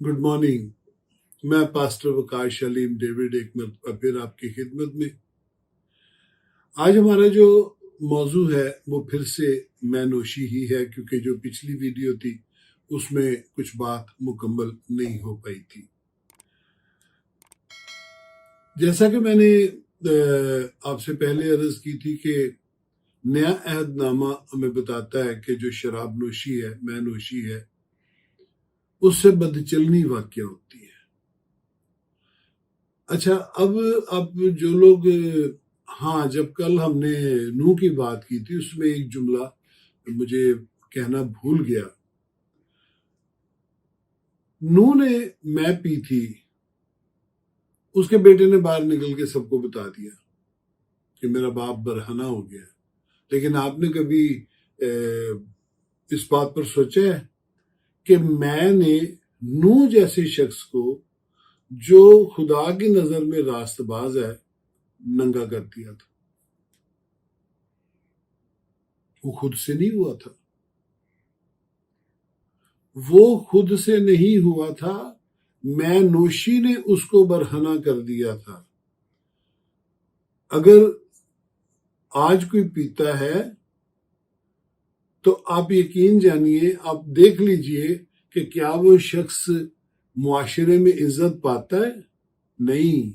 Good morning. मैं pastor Waqas Aleem David एक मरतबा फिर आपकी खिदमत में। आज हमारा जो मौजू है वो फिर से मैनोशी ही है, क्योंकि जो पिछली वीडियो थी उसमें कुछ बात मुकम्मल नहीं हो पाई थी। जैसा कि मैंने आपसे पहले अर्ज की थी कि नया अहदनामा हमें बताता है कि जो शराब नोशी है, मैनोशी है, उससे बदचलनी वाक़या होती है। अच्छा, अब जो लोग, हाँ, जब कल हमने नूह की बात की थी उसमें एक जुमला मुझे कहना भूल गया। नूह ने मैं पी थी, उसके बेटे ने बाहर निकल के सबको बता दिया कि मेरा बाप बरहना हो गया। लेकिन आपने कभी इस बात पर सोचा है कि मैंने नूह जैसे शख्स को, जो खुदा की नजर में रास्तबाज है, नंगा कर दिया था। वो खुद से नहीं हुआ था, वो खुद से नहीं हुआ था, मैं नोशी ने उसको बरहना कर दिया था। अगर आज कोई पीता है तो आप यकीन जानिए, आप देख लीजिए कि क्या वो शख्स मुआशरे में इज्जत पाता है? नहीं।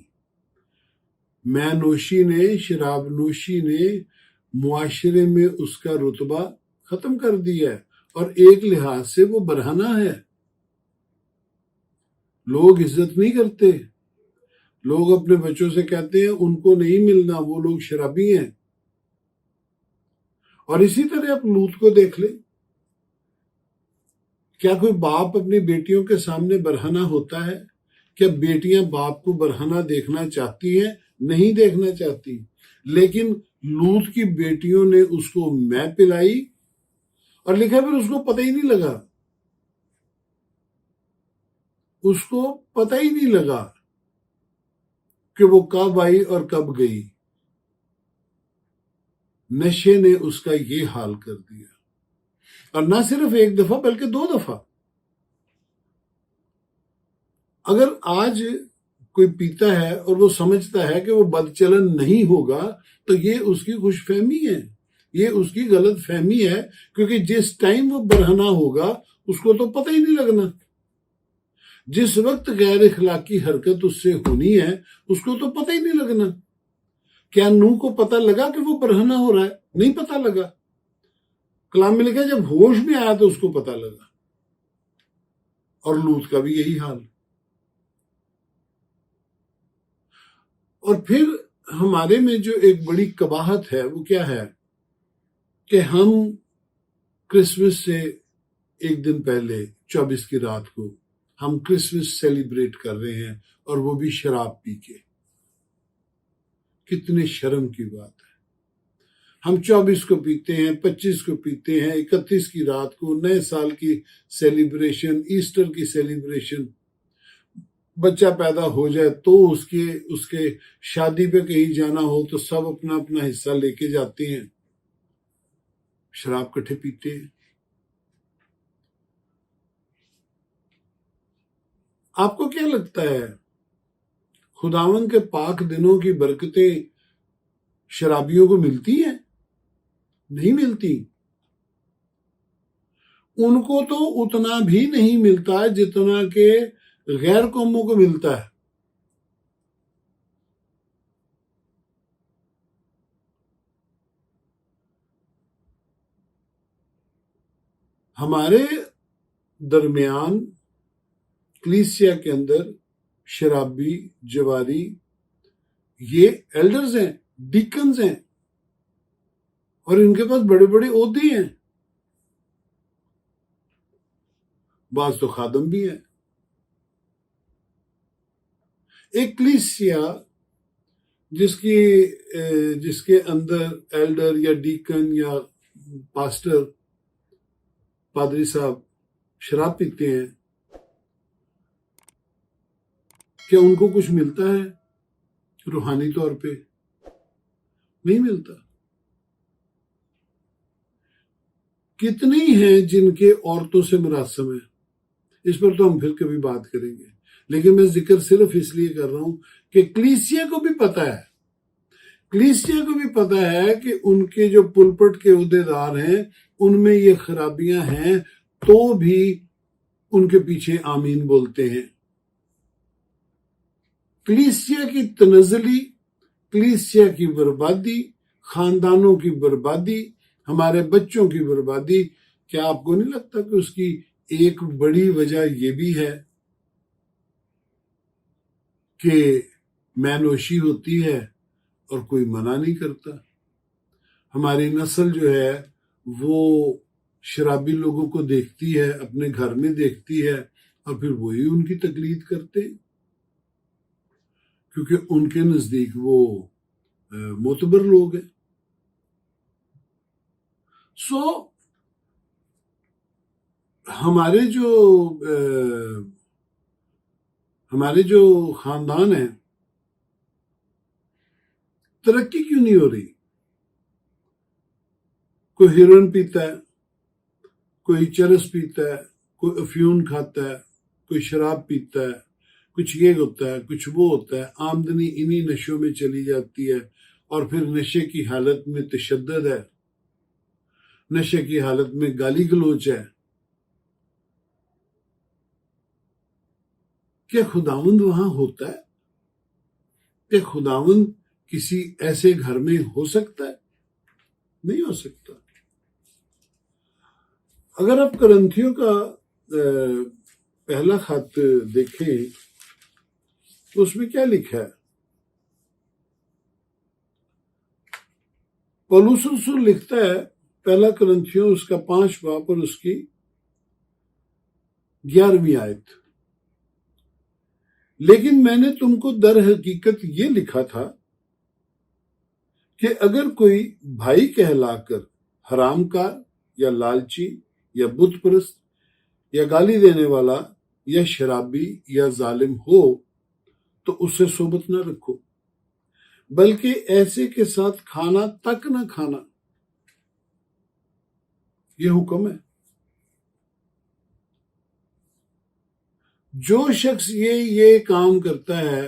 मैं नोशी ने, शराब नोशी ने मुआशरे में उसका रुतबा खत्म कर दिया है, और एक लिहाज से वो बरहना है। लोग इज्जत नहीं करते। लोग अपने बच्चों से कहते हैं उनको नहीं मिलना, वो लोग शराबी हैं। और इसी तरह आप लूत को देख ले। क्या कोई बाप अपनी बेटियों के सामने बरहना होता है? क्या बेटियां बाप को बरहना देखना चाहती हैं? नहीं देखना चाहती। लेकिन लूत की बेटियों ने उसको मैं पिलाई, और लिखा फिर उसको पता ही नहीं लगा। उसको पता ही नहीं लगा कि वो कब आई और कब गई। नशे ने उसका ये हाल कर दिया, और ना सिर्फ एक दफा बल्कि 2 दफा। अगर आज कोई पीता है और वो समझता है कि वो बदचलन नहीं होगा, तो ये उसकी खुशफहमी है, ये उसकी गलत फहमी है। क्योंकि जिस टाइम वो बरहना होगा उसको तो पता ही नहीं लगना। जिस वक्त गैर इखलाकी हरकत उससे होनी है उसको तो पता ही नहीं लगना। क्या नूह को पता लगा कि वो बरहना हो रहा है? नहीं पता लगा। कलाम में लिखा जब होश में आया तो उसको पता लगा। और लूत का भी यही हाल। और फिर हमारे में जो एक बड़ी कबाहत है वो क्या है कि हम क्रिसमस से एक दिन पहले 24 की रात को हम क्रिसमस सेलिब्रेट कर रहे हैं, और वो भी शराब पी के। कितने शर्म की बात है। हम 24 को पीते हैं, 25 को पीते हैं, 31 की रात को नए साल की सेलिब्रेशन, ईस्टर की सेलिब्रेशन। बच्चा पैदा हो जाए तो उसके उसके शादी पे कहीं जाना हो तो सब अपना अपना हिस्सा लेके जाते हैं, शराब कट्ठे पीते हैं। आपको क्या लगता है, खुदावन के पाक दिनों की बरकतें शराबियों को मिलती हैं? नहीं मिलती। उनको तो उतना भी नहीं मिलता जितना के गैर कौमों को मिलता है। हमारे दरमियान कलीसिया के अंदर शराबी, जवारी, ये एल्डर्स हैं, डीकन्स हैं, और इनके पास बड़े बड़े ओहदे हैं। बाज तो खादम भी हैं। एक कलीसिया जिसकी जिसके अंदर एल्डर या डीकन या पास्टर, पादरी साहब शराब पीते हैं, क्या उनको कुछ मिलता है रूहानी तौर पे? नहीं मिलता। कितने ही हैं जिनके औरतों से मुरासम है, इस पर तो हम फिर कभी बात करेंगे, लेकिन मैं जिक्र सिर्फ इसलिए कर रहा हूं कि कलीसिया को भी पता है, कलीसिया को भी पता है कि उनके जो पुलपट के उहदेदार हैं उनमें ये खराबियां हैं, तो भी उनके पीछे आमीन बोलते हैं। कलीसिया की तनज़ली, कलीसिया की बर्बादी, खानदानों की बर्बादी, हमारे बच्चों की बर्बादी, क्या आपको नहीं लगता कि उसकी एक बड़ी वजह यह भी है कि मैनोशी होती है और कोई मना नहीं करता? हमारी नस्ल जो है वो शराबी लोगों को देखती है, अपने घर में देखती है, और फिर वही उनकी तकलीद करते हैं, क्योंकि उनके नजदीक वो मोतबर लोग हैं। हमारे जो खानदान है, तरक्की क्यों नहीं हो रही? कोई हेरोइन पीता है, कोई चरस पीता है, कोई अफ्यून खाता है, कोई शराब पीता है, कुछ ये होता है, कुछ वो होता है, आमदनी इन्हीं नशों में चली जाती है, और फिर नशे की हालत में तशद्दुद है, नशे की हालत में गाली गलोच है। क्या खुदावंद वहां होता है? क्या खुदावंद किसी ऐसे घर में हो सकता है? नहीं हो सकता। अगर आप करंथियों का पहला खत देखें तो उसमें क्या लिखा है? पौलुस रसूल लिखता है, पहला करंथियों उसका 5 बाब और उसकी 11वीं आयत, लेकिन मैंने तुमको दर हकीकत ये लिखा था कि अगर कोई भाई कहलाकर हरामकार या लालची या बुत परस्त या गाली देने वाला या शराबी या जालिम हो तो उससे सोबत न रखो, बल्कि ऐसे के साथ खाना तक न खाना। यह हुक्म है। जो शख्स ये काम करता है,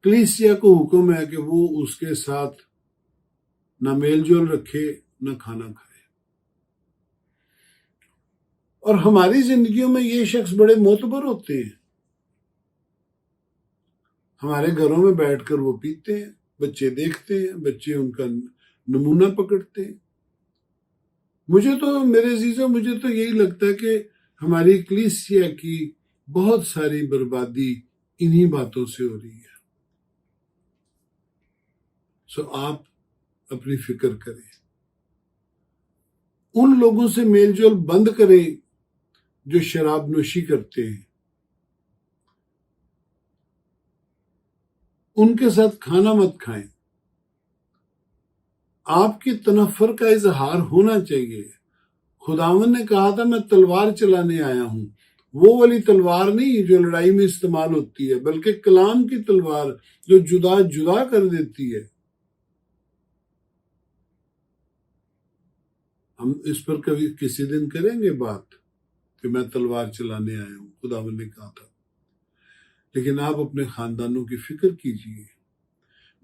कलीसिया को हुक्म है कि वो उसके साथ न मेलजोल रखे, न खाना खाए। और हमारी जिंदगियों में ये शख्स बड़े मोतबर होते हैं, हमारे घरों में बैठकर वो पीते हैं, बच्चे देखते हैं, बच्चे उनका नमूना पकड़ते हैं। मेरे अजीजों, मुझे तो यही लगता है कि हमारी कलीसिया की बहुत सारी बर्बादी इन्हीं बातों से हो रही है। आप अपनी फिक्र करें, उन लोगों से मेलजोल बंद करें जो शराब नोशी करते हैं, उनके साथ खाना मत खाएं। आपकी तनफर का इजहार होना चाहिए। खुदावन ने कहा था, मैं तलवार चलाने आया हूं, वो वाली तलवार नहीं जो लड़ाई में इस्तेमाल होती है, बल्कि कलाम की तलवार जो जुदा जुदा कर देती है। हम इस पर कभी किसी दिन करेंगे बात कि मैं तलवार चलाने आया हूं, खुदावन ने कहा था। लेकिन आप अपने खानदानों की फिक्र कीजिए।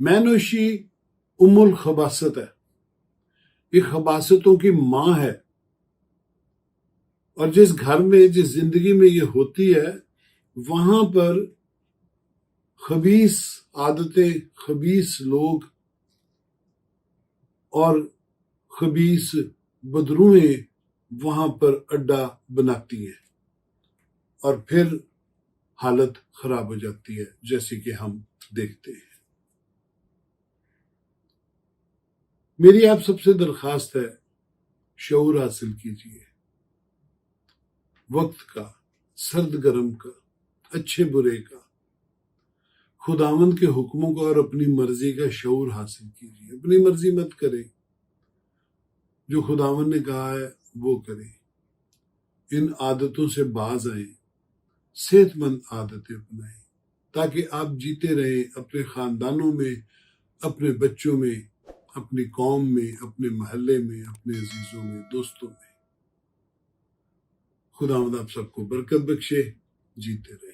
मैनोशी उम्मुल खबासत है, ये खबासतों की मां है, और जिस घर में, जिस जिंदगी में ये होती है, वहां पर खबीस आदतें, खबीस लोग और खबीस बदरूएं वहां पर अड्डा बनाती हैं, और फिर हालत खराब हो जाती है, जैसे कि हम देखते हैं। मेरी आप सबसे दरखास्त है, शऊर हासिल कीजिए, वक्त का, सर्द गर्म का, अच्छे बुरे का, खुदावंद के हुक्मों का और अपनी मर्जी का शऊर हासिल कीजिए। अपनी मर्जी मत करें, जो खुदावंद ने कहा है वो करें। इन आदतों से बाज आए, सेहतमंद आदतें अपनाएं, ताकि आप जीते रहें अपने खानदानों में, अपने बच्चों में, अपनी कौम में, अपने मोहल्ले में, अपने अजीजों में, दोस्तों में। खुदावंद आप सबको बरकत बख्शे। जीते रहे।